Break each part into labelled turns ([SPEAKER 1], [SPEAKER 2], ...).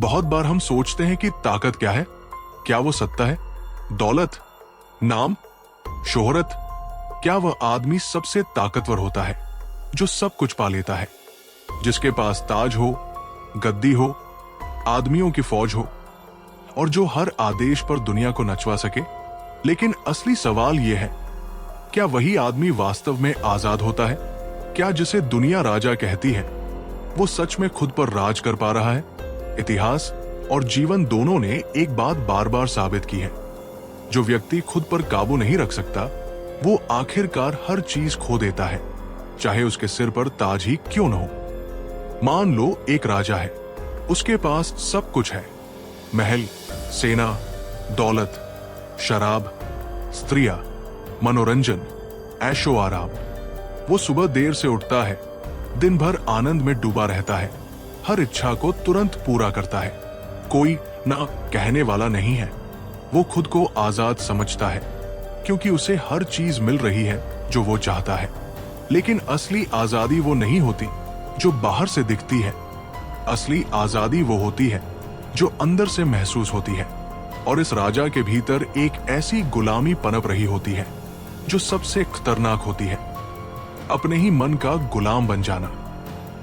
[SPEAKER 1] बहुत बार हम सोचते हैं कि ताकत क्या है। क्या वो सत्ता है, दौलत, नाम, शोहरत? क्या वह आदमी सबसे ताकतवर होता है जो सब कुछ पा लेता है, जिसके पास ताज हो, गद्दी हो, आदमियों की फौज हो और जो हर आदेश पर दुनिया को नचवा सके? लेकिन असली सवाल यह है, क्या वही आदमी वास्तव में आजाद होता है? क्या जिसे दुनिया राजा कहती है वो सच में खुद पर राज कर पा रहा है? इतिहास और जीवन दोनों ने एक बात बार बार साबित की है, जो व्यक्ति खुद पर काबू नहीं रख सकता वो आखिरकार हर चीज खो देता है, चाहे उसके सिर पर ताज ही क्यों न हो। मान लो एक राजा है, उसके पास सब कुछ है, महल, सेना, दौलत, शराब, स्त्रियां, मनोरंजन, ऐशो आराम। वो सुबह देर से उठता है, दिन भर आनंद में डूबा रहता है, हर इच्छा को तुरंत पूरा करता है, कोई ना कहने वाला नहीं है। वो खुद को आजाद समझता है क्योंकि उसे हर चीज मिल रही है जो वो चाहता है। लेकिन असली आजादी वो नहीं होती जो बाहर से दिखती है। असली आजादी वो होती है जो अंदर से महसूस होती है। और इस राजा के भीतर एक ऐसी गुलामी पनप रही होती है जो सबसे खतरनाक होती है, अपने ही मन का गुलाम बन जाना।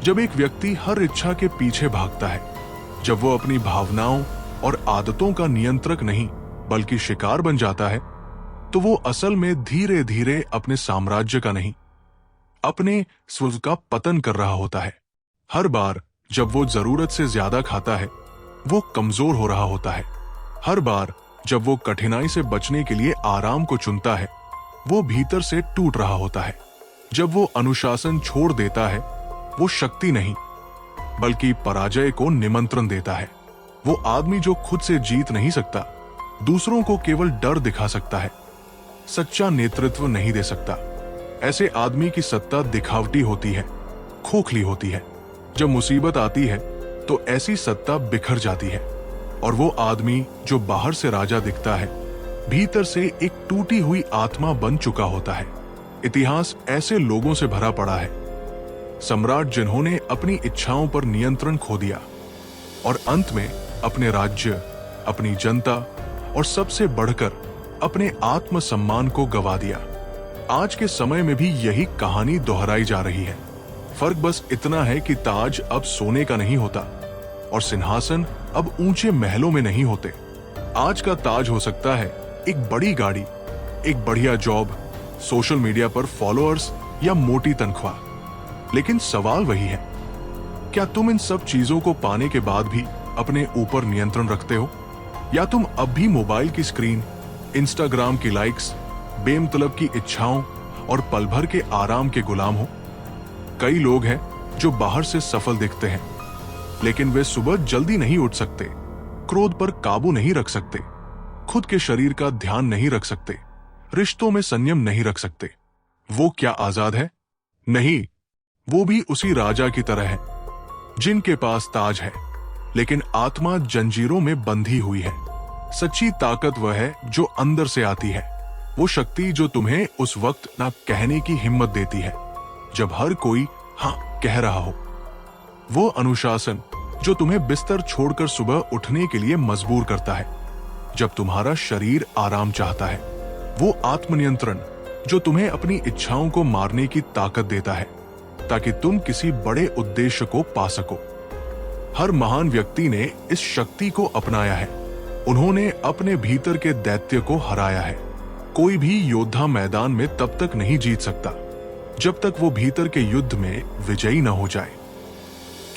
[SPEAKER 1] जब एक व्यक्ति हर इच्छा के पीछे भागता है, जब वो अपनी भावनाओं और आदतों का नियंत्रक नहीं बल्कि शिकार बन जाता है, तो वो असल में धीरे धीरे अपने साम्राज्य का नहीं, अपने स्व का पतन कर रहा होता है। हर बार जब वो जरूरत से ज्यादा खाता है, वो कमजोर हो रहा होता है। हर बार जब वो कठिनाई से बचने के लिए आराम को चुनता है, वो भीतर से टूट रहा होता है। जब वो अनुशासन छोड़ देता है, वो शक्ति नहीं बल्कि पराजय को निमंत्रण देता है। वो आदमी जो खुद से जीत नहीं सकता, दूसरों को केवल डर दिखा सकता है, सच्चा नेतृत्व नहीं दे सकता। ऐसे आदमी की सत्ता दिखावटी होती है, खोखली होती है। जब मुसीबत आती है तो ऐसी सत्ता बिखर जाती है और वो आदमी जो बाहर से राजा दिखता है, भीतर से एक टूटी हुई आत्मा बन चुका होता है। इतिहास ऐसे लोगों से भरा पड़ा है, सम्राट जिन्होंने अपनी इच्छाओं पर नियंत्रण खो दिया और अंत में अपने राज्य, अपनी जनता और सबसे बढ़कर अपने आत्मसम्मान को गवा दिया। आज के समय में भी यही कहानी दोहराई जा रही है। फर्क बस इतना है कि ताज अब सोने का नहीं होता और सिंहासन अब ऊंचे महलों में नहीं होते। आज का ताज हो सकता है एक बड़ी गाड़ी, एक बढ़िया जॉब, सोशल मीडिया पर फॉलोअर्स या मोटी तनख्वाह। लेकिन सवाल वही है, क्या तुम इन सब चीजों को पाने के बाद भी अपने ऊपर नियंत्रण रखते हो, या तुम अब भी मोबाइल की स्क्रीन, इंस्टाग्राम की लाइक्स, बेमतलब की इच्छाओं और पल भर के आराम के गुलाम हो? कई लोग हैं जो बाहर से सफल दिखते हैं, लेकिन वे सुबह जल्दी नहीं उठ सकते, क्रोध पर काबू नहीं रख सकते, खुद के शरीर का ध्यान नहीं रख सकते, रिश्तों में संयम नहीं रख सकते। वो क्या आजाद है? नहीं, वो भी उसी राजा की तरह है जिनके पास ताज है, लेकिन आत्मा जंजीरों में बंधी हुई है। सच्ची ताकत वह है जो अंदर से आती है, वो शक्ति जो तुम्हें उस वक्त ना कहने की हिम्मत देती है जब हर कोई हाँ कह रहा हो। वो अनुशासन जो तुम्हें बिस्तर छोड़कर सुबह उठने के लिए मजबूर करता है जब तुम्हारा शरीर आराम चाहता है। वो आत्मनियंत्रण जो तुम्हें अपनी इच्छाओं को मारने की ताकत देता है ताकि तुम किसी बड़े उद्देश्य को पा सको। हर महान व्यक्ति ने इस शक्ति को अपनाया है, उन्होंने अपने भीतर के दैत्य को हराया है। कोई भी योद्धा मैदान में तब तक नहीं जीत सकता जब तक वो भीतर के युद्ध में विजयी न हो जाए,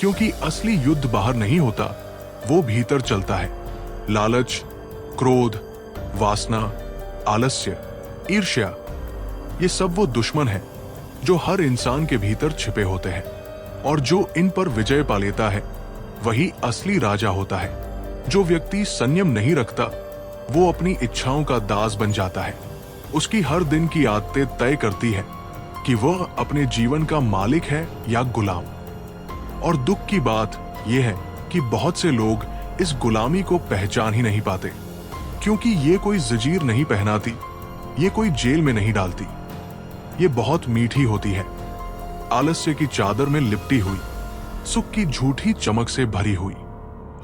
[SPEAKER 1] क्योंकि असली युद्ध बाहर नहीं होता, वो भीतर चलता है। लालच, क्रोध, वासना, आलस्य, ईर्ष्या, ये सब वो दुश्मन हैं जो हर इंसान के भीतर छिपे होते हैं, और जो इन पर विजय पा लेता है वही असली राजा होता है। जो व्यक्ति संयम नहीं रखता वो अपनी इच्छाओं का दास बन जाता है। उसकी हर दिन की आदतें तय करती है कि वह अपने जीवन का मालिक है या गुलाम। और दुख की बात यह है कि बहुत से लोग इस गुलामी को पहचान ही नहीं पाते, क्योंकि ये कोई जंजीर नहीं पहनाती, ये कोई जेल में नहीं डालती, ये बहुत मीठी होती है, आलस्य की चादर में लिपटी हुई, सुख की झूठी चमक से भरी हुई।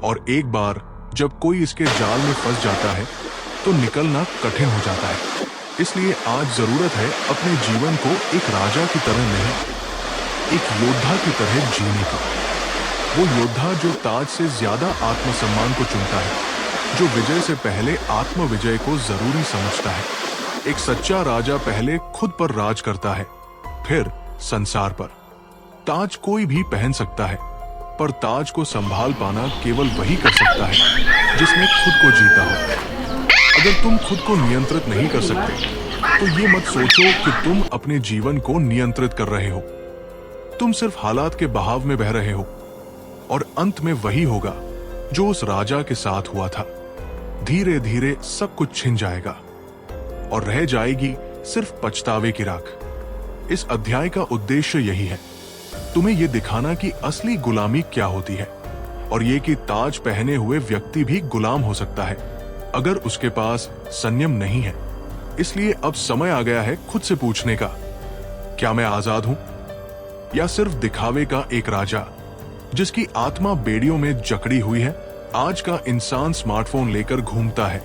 [SPEAKER 1] और एक बार जब कोई इसके जाल में फंस जाता है तो निकलना कठिन हो जाता है। इसलिए आज जरूरत है अपने जीवन को एक राजा की तरह नहीं, एक योद्धा की तरह जीने की। वो योद्धा जो ताज से ज्यादा आत्मसम्मान को चुनता है, जो विजय से पहले आत्म विजय को जरूरी समझता है। एक सच्चा राजा पहले खुद पर राज करता है, फिर संसार पर। ताज कोई भी पहन सकता है, पर ताज को संभाल पाना केवल वही कर सकता है जिसने खुद को जीता हो। अगर तुम खुद को नियंत्रित नहीं कर सकते तो ये मत सोचो कि तुम अपने जीवन को नियंत्रित कर रहे हो। तुम सिर्फ हालात के बहाव में बह रहे हो, और अंत में वही होगा जो उस राजा के साथ हुआ था। धीरे धीरे सब कुछ छिन जाएगा और रह जाएगी सिर्फ पछतावे की राख। इस अध्याय का उद्देश्य यही है, तुम्हें यह दिखाना कि असली गुलामी क्या होती है, और ये कि ताज पहने हुए व्यक्ति भी गुलाम हो सकता है अगर उसके पास संयम नहीं है। इसलिए अब समय आ गया है खुद से पूछने का, क्या मैं आजाद हूं, या सिर्फ दिखावे का एक राजा जिसकी आत्मा बेड़ियों में जकड़ी हुई है। आज का इंसान स्मार्टफोन लेकर घूमता है,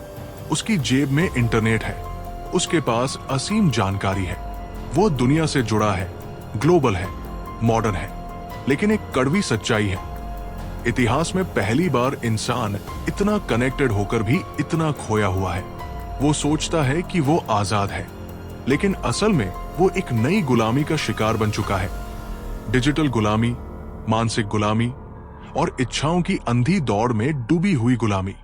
[SPEAKER 1] उसकी जेब में इंटरनेट है, उसके पास असीम जानकारी है, वो दुनिया से जुड़ा है, ग्लोबल है, मॉडर्न है। लेकिन एक कड़वी सच्चाई है, इतिहास में पहली बार इंसान इतना कनेक्टेड होकर भी इतना खोया हुआ है। वो सोचता है कि वो आजाद है, लेकिन असल में वो एक नई गुलामी का शिकार बन चुका है। डिजिटल गुलामी, मानसिक गुलामी और इच्छाओं की अंधी दौड़ में डूबी हुई गुलामी।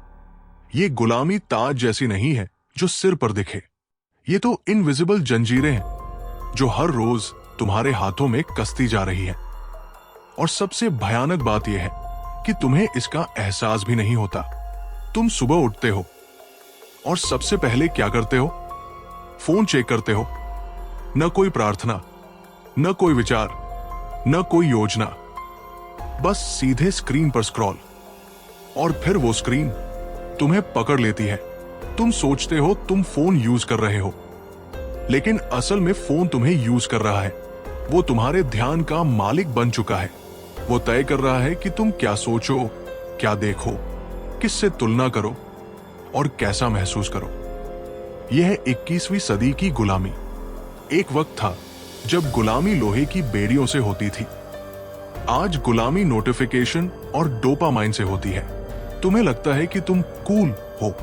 [SPEAKER 1] ये गुलामी ताज जैसी नहीं है जो सिर पर दिखे। ये तो इनविजिबल जंजीरें हैं जो हर रोज तुम्हारे हाथों में कसती जा रही है। और सबसे भयानक बात यह है कि तुम्हें इसका एहसास भी नहीं होता। तुम सुबह उठते हो और सबसे पहले क्या करते हो? फोन चेक करते हो। न कोई प्रार्थना, न कोई विचार, न कोई योजना, बस सीधे स्क्रीन पर स्क्रॉल। और फिर वो स्क्रीन तुम्हें पकड़ लेती है। तुम सोचते हो तुम फोन यूज कर रहे हो, लेकिन असल में फोन तुम्हें यूज कर रहा है। वो तुम्हारे ध्यान का मालिक बन चुका है। वो तय कर रहा है कि तुम क्या सोचो, क्या देखो, किससे तुलना करो और कैसा महसूस करो। यह है 21वीं सदी की गुलामी। एक वक्त था जब गुलामी लोहे की बेड़ियों से होती थी। आज गुलामी नोटिफिकेशन और डोपामाइन से होती है। तुम्हें लगता है कि तुम कूल हो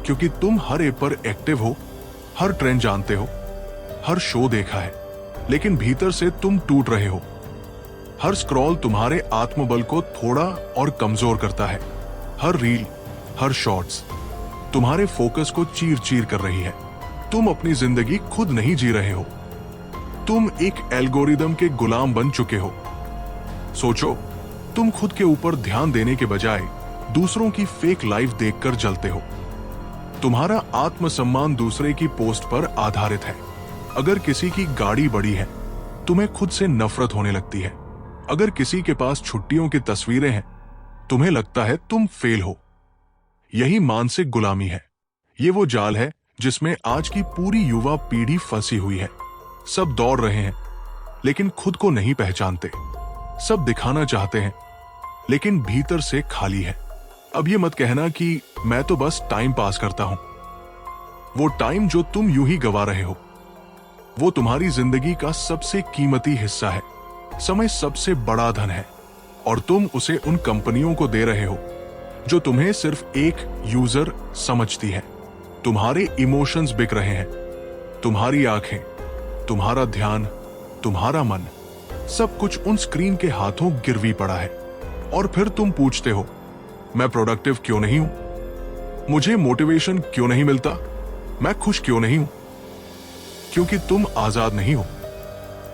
[SPEAKER 1] क्योंकि तुम हर ऐप पर एक्टिव हो, हर ट्रेंड जानते हो, हर शो देखा है, लेकिन भीतर से तुम टूट रहे हो। हर स्क्रॉल तुम्हारे आत्मबल को थोड़ा और कमजोर करता है। हर रील, हर शॉर्ट्स तुम्हारे फोकस को चीर चीर कर रही है। तुम अपनी जिंदगी खुद नहीं जी रहे हो, तुम एक एल्गोरिदम के गुलाम बन चुके हो। सोचो, तुम खुद के ऊपर ध्यान देने के बजाय दूसरों की फेक लाइफ देखकर जलते हो। तुम्हारा आत्मसम्मान दूसरे की पोस्ट पर आधारित है। अगर किसी की गाड़ी बड़ी है, तुम्हें खुद से नफरत होने लगती है। अगर किसी के पास छुट्टियों की तस्वीरें हैं, तुम्हें लगता है तुम फेल हो। यही मानसिक गुलामी है। ये वो जाल है जिसमें आज की पूरी युवा पीढ़ी फंसी हुई है। सब दौड़ रहे हैं, लेकिन खुद को नहीं पहचानते। सब दिखाना चाहते हैं, लेकिन भीतर से खाली है। अब ये मत कहना कि मैं तो बस टाइम पास करता हूं। वो टाइम जो तुम यूं ही गवा रहे हो, वो तुम्हारी जिंदगी का सबसे कीमती हिस्सा है। समय सबसे बड़ा धन है, और तुम उसे उन कंपनियों को दे रहे हो जो तुम्हें सिर्फ एक यूजर समझती है। तुम्हारे इमोशंस बिक रहे हैं, तुम्हारी आंखें, तुम्हारा ध्यान, तुम्हारा मन, सब कुछ उन स्क्रीन के हाथों गिरवी पड़ा है। और फिर तुम पूछते हो, मैं प्रोडक्टिव क्यों नहीं हूं? मुझे मोटिवेशन क्यों नहीं मिलता? मैं खुश क्यों नहीं हूं? क्योंकि तुम आजाद नहीं हो।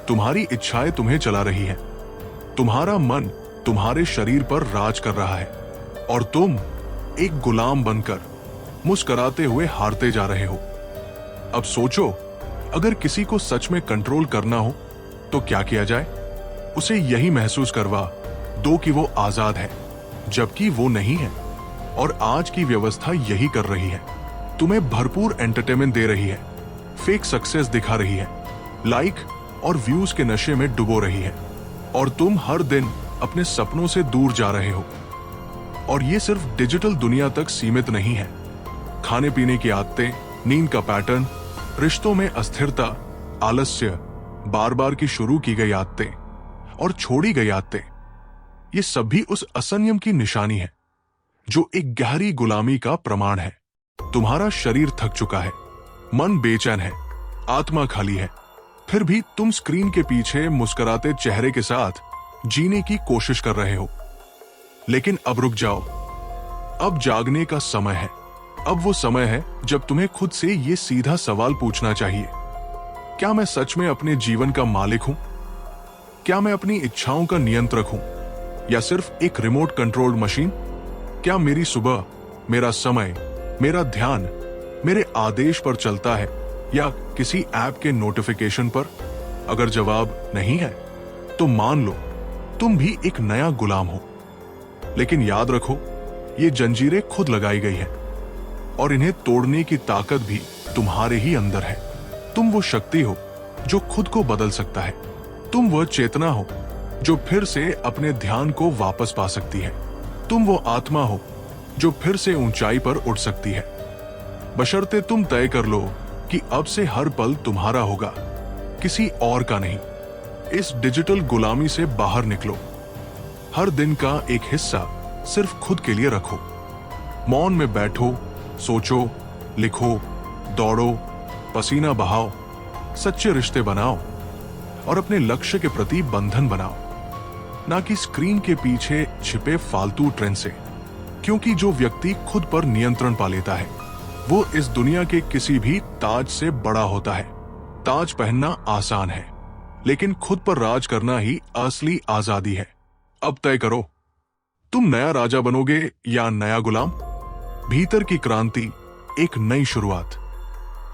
[SPEAKER 1] तुम्हारी इच्छाएं तुम्हें चला रही हैं। तुम्हारा मन तुम्हारे शरीर पर राज कर रहा है, और तुम एक गुलाम बनकर मुस्कुराते हुए हारते जा रहे हो। अब सोचो, अगर किसी को सच में कंट्रोल करना हो तो क्या किया जाए? उसे यही महसूस करवा दो कि वो आजाद है, जबकि वो नहीं है। और आज की व्यवस्था यही कर रही है। तुम्हें भरपूर एंटरटेनमेंट दे रही है, फेक सक्सेस दिखा रही है, लाइक और व्यूज के नशे में डुबो रही है, और तुम हर दिन अपने सपनों से दूर जा रहे हो। और ये सिर्फ डिजिटल दुनिया तक सीमित नहीं है। खाने पीने की आदतें, नींद का पैटर्न, रिश्तों में अस्थिरता, आलस्य, बार बार की शुरू की गई आदतें और छोड़ी गई आदतें, ये सभी उस असंयम की निशानी है जो एक गहरी गुलामी का प्रमाण है। तुम्हारा शरीर थक चुका है, मन बेचैन है, आत्मा खाली है, फिर भी तुम स्क्रीन के पीछे मुस्कुराते चेहरे के साथ जीने की कोशिश कर रहे हो। लेकिन अब रुक जाओ, अब जागने का समय है। अब वो समय है जब तुम्हें खुद से ये सीधा सवाल पूछना चाहिए, क्या मैं सच में अपने जीवन का मालिक हूं? क्या मैं अपनी इच्छाओं का नियंत्रक हूं या सिर्फ एक रिमोट कंट्रोल्ड मशीन? क्या मेरी सुबह, मेरा समय, मेरा ध्यान मेरे आदेश पर चलता है या किसी ऐप के नोटिफिकेशन पर? अगर जवाब नहीं है तो मान लो तुम भी एक नया गुलाम हो। लेकिन याद रखो, ये जंजीरें खुद लगाई गई है और इन्हें तोड़ने की ताकत भी तुम्हारे ही अंदर है। तुम वो शक्ति हो जो खुद को बदल सकता है। तुम वह चेतना हो जो फिर से अपने ध्यान को वापस पा सकती है। तुम वो आत्मा हो जो फिर से ऊंचाई पर उठ सकती है, बशर्ते तुम तय कर लो कि अब से हर पल तुम्हारा होगा, किसी और का नहीं। इस डिजिटल गुलामी से बाहर निकलो। हर दिन का एक हिस्सा सिर्फ खुद के लिए रखो। मौन में बैठो, सोचो, लिखो, दौड़ो, पसीना बहाओ, सच्चे रिश्ते बनाओ और अपने लक्ष्य के प्रति बंधन बनाओ, ना कि स्क्रीन के पीछे छिपे फालतू ट्रेंड से। क्योंकि जो व्यक्ति खुद पर नियंत्रण पा लेता है वो इस दुनिया के किसी भी ताज से बड़ा होता है। ताज पहनना आसान है, लेकिन खुद पर राज करना ही असली आजादी है। अब तय करो, तुम नया राजा बनोगे या नया गुलाम? भीतर की क्रांति, एक नई शुरुआत।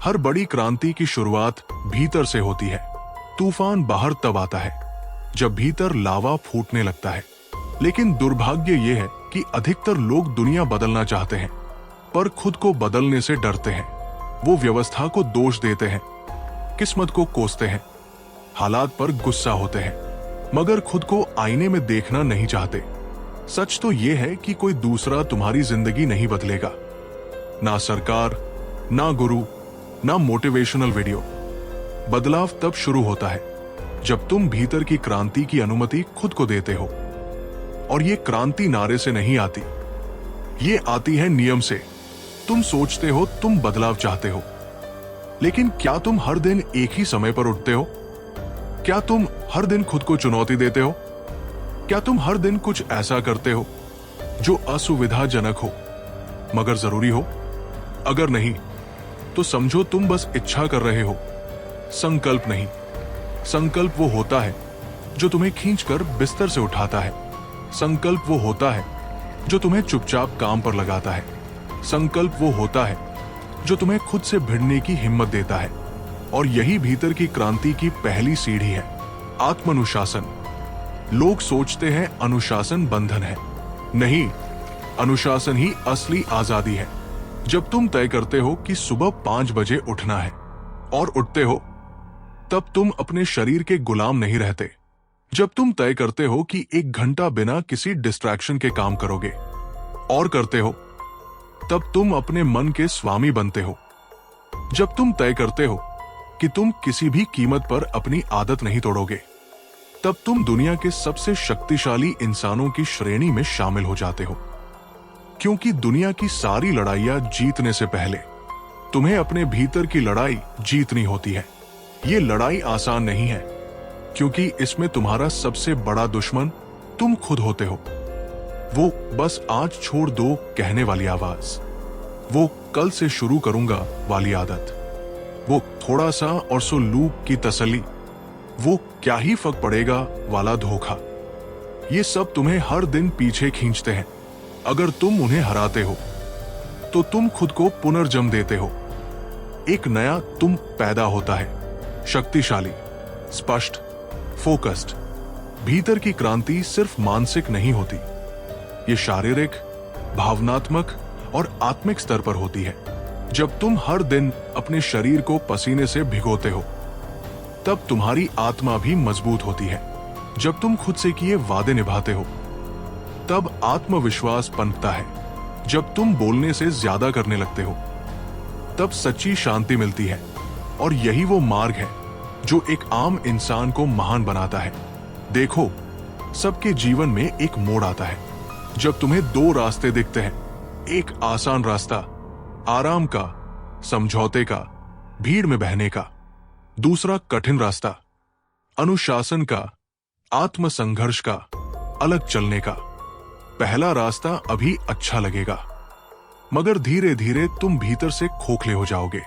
[SPEAKER 1] हर बड़ी क्रांति की शुरुआत भीतर से होती है। तूफान बाहर तब आता है जब भीतर लावा फूटने लगता है। लेकिन दुर्भाग्य यह है कि अधिकतर लोग दुनिया बदलना चाहते हैं पर खुद को बदलने से डरते हैं। वो व्यवस्था को दोष देते हैं, किस्मत को कोसते हैं, हालात पर गुस्सा होते हैं, मगर खुद को आईने में देखना नहीं चाहते। सच तो यह है कि कोई दूसरा तुम्हारी जिंदगी नहीं बदलेगा। ना सरकार, ना गुरु, ना मोटिवेशनल वीडियो। बदलाव तब शुरू होता है जब तुम भीतर की क्रांति की अनुमति खुद को देते हो। और ये क्रांति नारे से नहीं आती, ये आती है नियम से। तुम सोचते हो तुम बदलाव चाहते हो, लेकिन क्या तुम हर दिन एक ही समय पर उठते हो? क्या तुम हर दिन खुद को चुनौती देते हो? क्या तुम हर दिन कुछ ऐसा करते हो जो असुविधाजनक हो मगर जरूरी हो? अगर नहीं तो समझो तुम बस इच्छा कर रहे हो, संकल्प नहीं। संकल्प वो होता है जो तुम्हें खींचकर बिस्तर से उठाता है। संकल्प वो होता है जो तुम्हें चुपचाप काम पर लगाता है। संकल्प वो होता है जो तुम्हें खुद से भिड़ने की हिम्मत देता है। और यही भीतर की क्रांति की पहली सीढ़ी है, आत्मानुशासन। लोग सोचते हैं अनुशासन बंधन है। नहीं, अनुशासन ही असली आजादी है। जब तुम तय करते हो कि सुबह 5 बजे उठना है और उठते हो, तब तुम अपने शरीर के गुलाम नहीं रहते। जब तुम तय करते हो कि 1 घंटा बिना किसी डिस्ट्रैक्शन के काम करोगे और करते हो, तब तुम अपने मन के स्वामी बनते हो। जब तुम तय करते हो कि तुम किसी भी कीमत पर अपनी आदत नहीं तोड़ोगे, तब तुम दुनिया के सबसे शक्तिशाली इंसानों की श्रेणी में शामिल हो जाते हो। क्योंकि दुनिया की सारी लड़ाइयां जीतने से पहले तुम्हें अपने भीतर की लड़ाई जीतनी होती है। ये लड़ाई आसान नहीं है, क्योंकि इसमें तुम्हारा सबसे बड़ा दुश्मन तुम खुद होते हो। वो बस आज छोड़ दो कहने वाली आवाज, वो कल से शुरू करूंगा वाली आदत, वो थोड़ा सा और सो लूप की तसल्ली, वो क्या ही फर्क पड़ेगा वाला धोखा। ये सब तुम्हें हर दिन पीछे खींचते हैं। अगर तुम उन्हें हराते हो तो तुम खुद को पुनर्जन्म देते हो। एक नया तुम पैदा होता है, शक्तिशाली, स्पष्ट, फोकस्ड। भीतर की क्रांति सिर्फ मानसिक नहीं होती, ये शारीरिक, भावनात्मक और आत्मिक स्तर पर होती है। जब तुम हर दिन अपने शरीर को पसीने से भिगोते हो, तब तुम्हारी आत्मा भी मजबूत होती है। जब तुम खुद से किए वादे निभाते हो, तब आत्मविश्वास पनपता है। जब तुम बोलने से ज्यादा करने लगते हो, तब सच्ची शांति मिलती है। और यही वो मार्ग है जो एक आम इंसान को महान बनाता है। देखो, सबके जीवन में एक मोड़ आता है जब तुम्हें दो रास्ते दिखते हैं। एक आसान रास्ता, आराम का, समझौते का, भीड़ में बहने का। दूसरा कठिन रास्ता, अनुशासन का, आत्मसंघर्ष का, अलग चलने का। पहला रास्ता अभी अच्छा लगेगा, मगर धीरे धीरे तुम भीतर से खोखले हो जाओगे।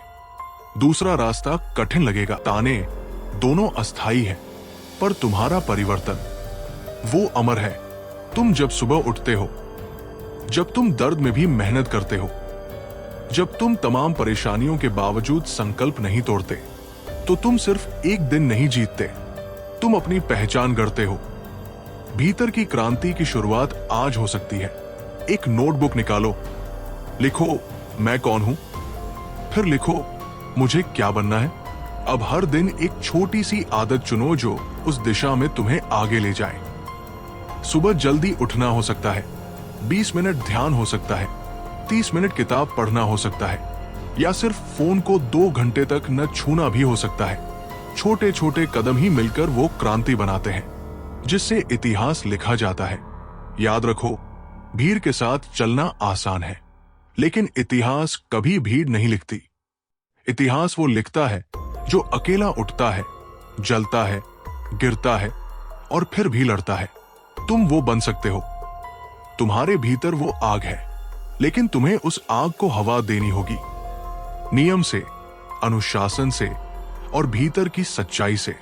[SPEAKER 1] दूसरा रास्ता कठिन लगेगा, ताने दोनों अस्थाई है, पर तुम्हारा परिवर्तन वो अमर है। तुम जब सुबह उठते हो, जब तुम दर्द में भी मेहनत करते हो, जब तुम तमाम परेशानियों के बावजूद संकल्प नहीं तोड़ते, तो तुम सिर्फ एक दिन नहीं जीतते, तुम अपनी पहचान गढ़ते हो। भीतर की क्रांति की शुरुआत आज हो सकती है। एक नोटबुक निकालो, लिखो मैं कौन हूं, फिर लिखो मुझे क्या बनना है। अब हर दिन एक छोटी सी आदत चुनो जो उस दिशा में तुम्हें आगे ले जाए। सुबह जल्दी उठना हो सकता है, 20 मिनट ध्यान हो सकता है, 30 मिनट किताब पढ़ना हो सकता है, या सिर्फ फोन को 2 घंटे तक न छूना भी हो सकता है। छोटे छोटे कदम ही मिलकर वो क्रांति बनाते हैं जिससे इतिहास लिखा जाता है। याद रखो, भीड़ के साथ चलना आसान है, लेकिन इतिहास कभी भीड़ नहीं लिखती। इतिहास वो लिखता है जो अकेला उठता है, जलता है, गिरता है और फिर भी लड़ता है। तुम वो बन सकते हो। तुम्हारे भीतर वो आग है, लेकिन तुम्हें उस आग को हवा देनी होगी। नियम से, अनुशासन से और भीतर की सच्चाई से।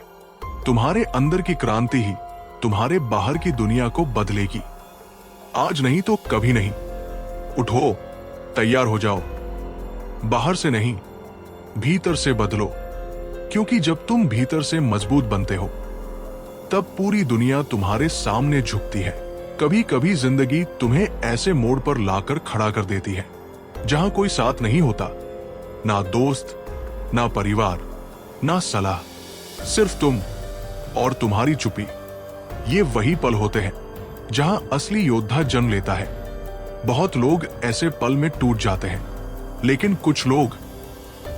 [SPEAKER 1] तुम्हारे अंदर की क्रांति ही तुम्हारे बाहर की दुनिया को बदलेगी। आज नहीं तो कभी नहीं। उठो, तैयार हो जाओ। बाहर से नहीं, भीतर से बदलो, क्योंकि जब तुम भीतर से मजबूत बनते हो, तब पूरी दुनिया तुम्हारे सामने झुकती है। कभी कभी जिंदगी तुम्हें ऐसे मोड़ पर लाकर खड़ा कर देती है जहां कोई साथ नहीं होता, ना दोस्त, ना परिवार, ना सलाह, सिर्फ तुम और तुम्हारी चुप्पी। ये वही पल होते हैं जहां असली योद्धा जन्म लेता है। बहुत लोग ऐसे पल में टूट जाते हैं, लेकिन कुछ लोग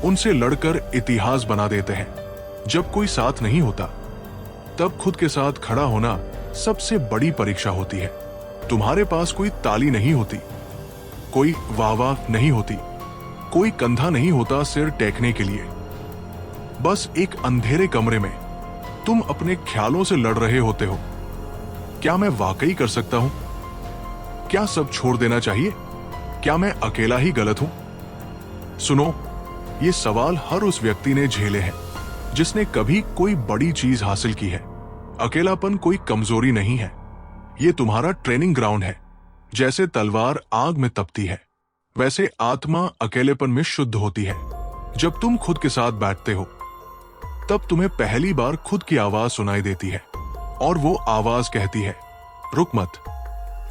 [SPEAKER 1] उनसे लड़कर इतिहास बना देते हैं। जब कोई साथ नहीं होता, तब खुद के साथ खड़ा होना सबसे बड़ी परीक्षा होती है। तुम्हारे पास कोई ताली नहीं होती, कोई वाह नहीं होती, कोई कंधा नहीं होता सिर टेकने के लिए। बस एक अंधेरे कमरे में तुम अपने ख्यालों से लड़ रहे होते हो। क्या मैं वाकई कर सकता हूं? क्या सब छोड़ देना चाहिए? क्या मैं अकेला ही गलत हूं? सुनो, ये सवाल हर उस व्यक्ति ने झेले हैं जिसने कभी कोई बड़ी चीज हासिल की है। अकेलापन कोई कमजोरी नहीं है, ये तुम्हारा ट्रेनिंग ग्राउंड है। जैसे तलवार आग में तपती है, वैसे आत्मा अकेलेपन में शुद्ध होती है। जब तुम खुद के साथ बैठते हो, तब तुम्हें पहली बार खुद की आवाज सुनाई देती है, और वो आवाज कहती है, रुक मत,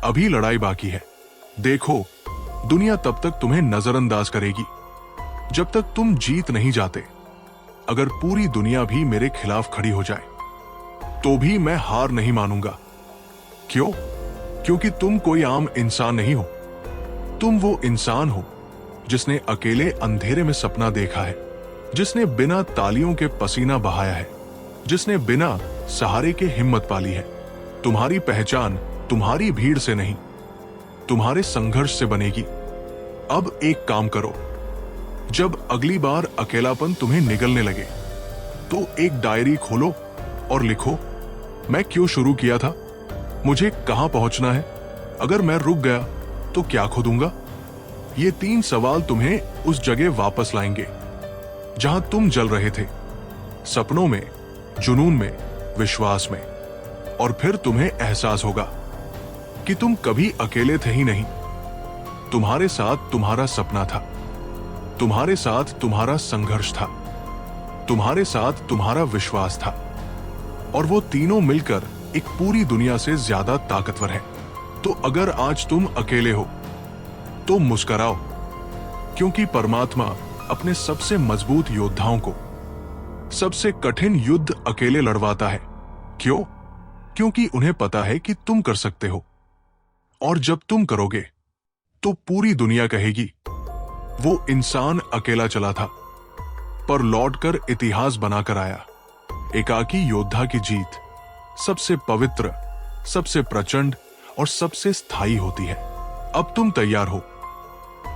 [SPEAKER 1] अभी लड़ाई बाकी है। देखो, दुनिया तब तक तुम्हें नजरअंदाज करेगी जब तक तुम जीत नहीं जाते। अगर पूरी दुनिया भी मेरे खिलाफ खड़ी हो जाए, तो भी मैं हार नहीं मानूंगा। क्यों? क्योंकि तुम कोई आम इंसान नहीं हो। तुम वो इंसान हो जिसने अकेले अंधेरे में सपना देखा है, जिसने बिना तालियों के पसीना बहाया है, जिसने बिना सहारे के हिम्मत पाली है। तुम्हारी पहचान तुम्हारी भीड़ से नहीं, तुम्हारे संघर्ष से बनेगी। अब एक काम करो, जब अगली बार अकेलापन तुम्हें निगलने लगे, तो एक डायरी खोलो और लिखो, मैं क्यों शुरू किया था, मुझे कहां पहुंचना है, अगर मैं रुक गया तो क्या खो दूंगा। ये 3 सवाल तुम्हें उस जगह वापस लाएंगे जहां तुम जल रहे थे, सपनों में, जुनून में, विश्वास में। और फिर तुम्हें एहसास होगा कि तुम कभी अकेले थे ही नहीं। तुम्हारे साथ तुम्हारा सपना था, तुम्हारे साथ तुम्हारा संघर्ष था, तुम्हारे साथ तुम्हारा विश्वास था, और वो तीनों मिलकर एक पूरी दुनिया से ज्यादा ताकतवर है। तो अगर आज तुम अकेले हो, तो मुस्कुराओ, क्योंकि परमात्मा अपने सबसे मजबूत योद्धाओं को सबसे कठिन युद्ध अकेले लड़वाता है। क्यों? क्योंकि उन्हें पता है कि तुम कर सकते हो। और जब तुम करोगे तो पूरी दुनिया कहेगी वो इंसान अकेला चला था पर लौटकर इतिहास बनाकर आया। एकाकी योद्धा की जीत सबसे पवित्र, सबसे प्रचंड और सबसे स्थायी होती है। अब तुम तैयार हो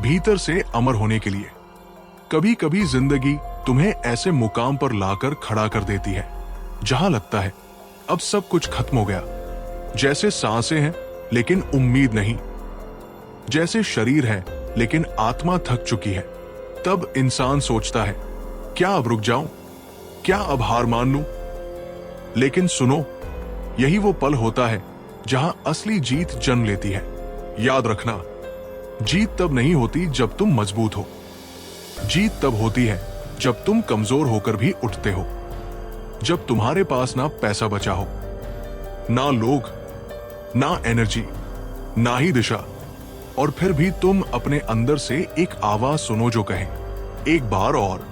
[SPEAKER 1] भीतर से अमर होने के लिए। कभी कभी जिंदगी तुम्हें ऐसे मुकाम पर लाकर खड़ा कर देती है जहां लगता है अब सब कुछ खत्म हो गया। जैसे सांसें हैं लेकिन उम्मीद नहीं, जैसे शरीर है लेकिन आत्मा थक चुकी है। तब इंसान सोचता है क्या अब रुक जाऊं, क्या अब हार मान लूं? लेकिन सुनो, यही वो पल होता है जहां असली जीत जन्म लेती है। याद रखना, जीत तब नहीं होती जब तुम मजबूत हो, जीत तब होती है जब तुम कमजोर होकर भी उठते हो। जब तुम्हारे पास ना पैसा बचा हो, ना लोग, ना एनर्जी, ना ही दिशा, और फिर भी तुम अपने अंदर से एक आवाज सुनो जो कहे एक बार और,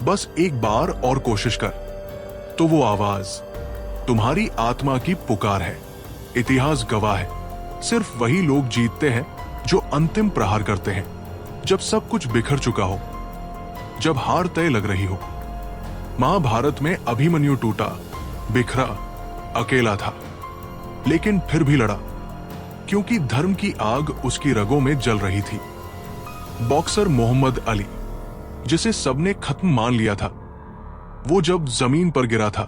[SPEAKER 1] बस एक बार और कोशिश कर। तो वो आवाज तुम्हारी आत्मा की पुकार है। इतिहास गवाह है, सिर्फ वही लोग जीतते हैं जो अंतिम प्रहार करते हैं, जब सब कुछ बिखर चुका हो, जब हार तय लग रही हो। महाभारत में अभिमन्यु टूटा, बिखरा, अकेला था, लेकिन फिर भी लड़ा क्योंकि धर्म की आग उसकी रगों में जल रही थी। बॉक्सर मोहम्मद अली, जिसे सबने खत्म मान लिया था, वो जब जमीन पर गिरा था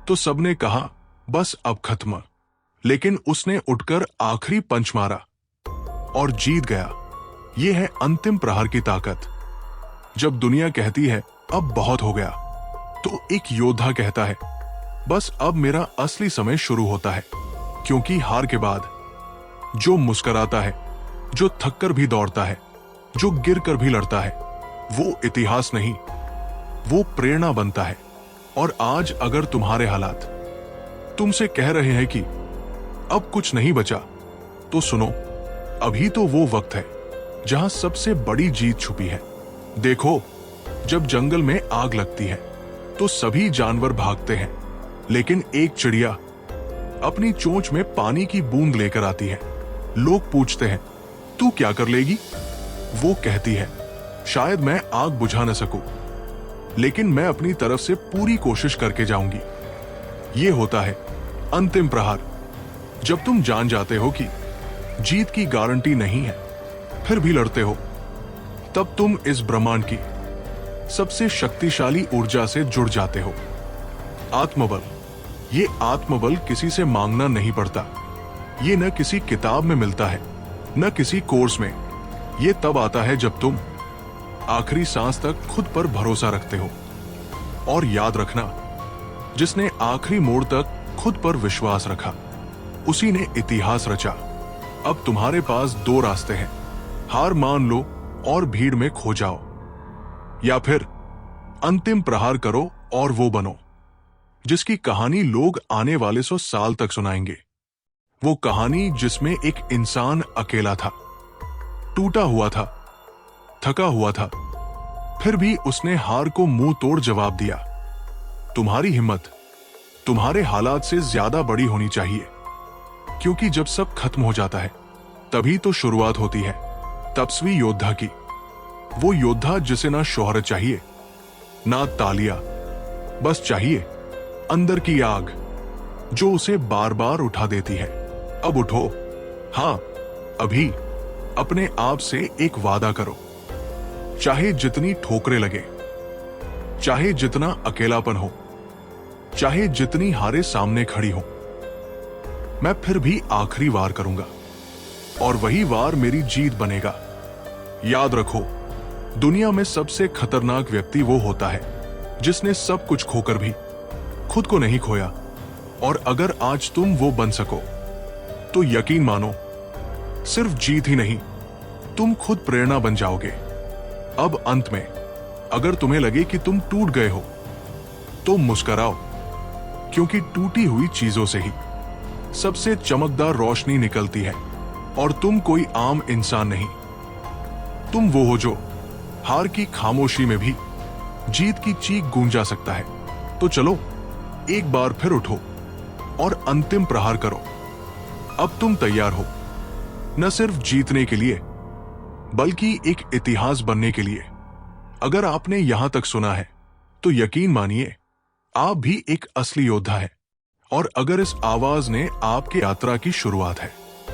[SPEAKER 1] तो सबने कहा बस अब खत्म, लेकिन उसने उठकर आखिरी पंच मारा और जीत गया। यह है अंतिम प्रहार की ताकत। जब दुनिया कहती है अब बहुत हो गया, तो एक योद्धा कहता है बस अब मेरा असली समय शुरू होता है। क्योंकि हार के बाद जो मुस्कुराता है, जो थककर भी दौड़ता है, जो गिरकर भी लड़ता है, वो इतिहास नहीं, वो प्रेरणा बनता है। और आज अगर तुम्हारे हालात तुमसे कह रहे हैं कि अब कुछ नहीं बचा, तो सुनो, अभी तो वो वक्त है जहां सबसे बड़ी जीत छुपी है। देखो, जब जंगल में आग लगती है तो सभी जानवर भागते हैं, लेकिन एक चिड़िया अपनी चोंच में पानी की बूंद लेकर आती है। लोग पूछते हैं तू क्या कर लेगी? वो कहती है शायद मैं आग बुझा न सकूं, लेकिन मैं अपनी तरफ से पूरी कोशिश करके जाऊंगी। ये होता है अंतिम प्रहार। जब तुम जान जाते हो कि जीत की गारंटी नहीं है, फिर भी लड़ते हो, तब तुम इस ब्रह्मांड की सबसे शक्तिशाली ऊर्जा से जुड़ जाते हो। आत्मबल, ये आत्मबल किसी से मांगना नहीं पड़ता। ये न किसी किताब में मिलता है, न किसी कोर्स में। ये तब आता है जब तुम आखिरी सांस तक खुद पर भरोसा रखते हो। और याद रखना, जिसने आखिरी मोड़ तक खुद पर विश्वास रखा, उसी ने इतिहास रचा। अब तुम्हारे पास दो रास्ते हैं, हार मान लो और भीड़ में खो जाओ, या फिर अंतिम प्रहार करो और वो बनो जिसकी कहानी लोग आने वाले 100 साल तक सुनाएंगे। वो कहानी जिसमें एक इंसान अकेला था, टूटा हुआ था, थका हुआ था, फिर भी उसने हार को मुंह तोड़ जवाब दिया। तुम्हारी हिम्मत तुम्हारे हालात से ज्यादा बड़ी होनी चाहिए, क्योंकि जब सब खत्म हो जाता है तभी तो शुरुआत होती है तपस्वी योद्धा की। वो योद्धा जिसे ना शोहरत चाहिए, ना तालियां, बस चाहिए अंदर की आग जो उसे बार बार उठा देती है। अब उठो, हां अभी अपने आप से एक वादा करो, चाहे जितनी ठोकरें लगे, चाहे जितना अकेलापन हो, चाहे जितनी हारें सामने खड़ी हो, मैं फिर भी आखिरी वार करूंगा और वही वार मेरी जीत बनेगा। याद रखो, दुनिया में सबसे खतरनाक व्यक्ति वो होता है जिसने सब कुछ खोकर भी खुद को नहीं खोया। और अगर आज तुम वो बन सको तो यकीन मानो, सिर्फ जीत ही नहीं, तुम खुद प्रेरणा बन जाओगे। अब अंत में अगर तुम्हें लगे कि तुम टूट गए हो तो मुस्कुराओ, क्योंकि टूटी हुई चीजों से ही सबसे चमकदार रोशनी निकलती है। और तुम कोई आम इंसान नहीं, तुम वो हो जो हार की खामोशी में भी जीत की चीख गूंजा सकता है। तो चलो एक बार फिर उठो और अंतिम प्रहार करो। अब तुम तैयार हो न सिर्फ जीतने के लिए बल्कि एक इतिहास बनने के लिए। अगर आपने यहां तक सुना है तो यकीन मानिए आप भी एक असली योद्धा है। और अगर इस आवाज ने आपकी यात्रा की शुरुआत है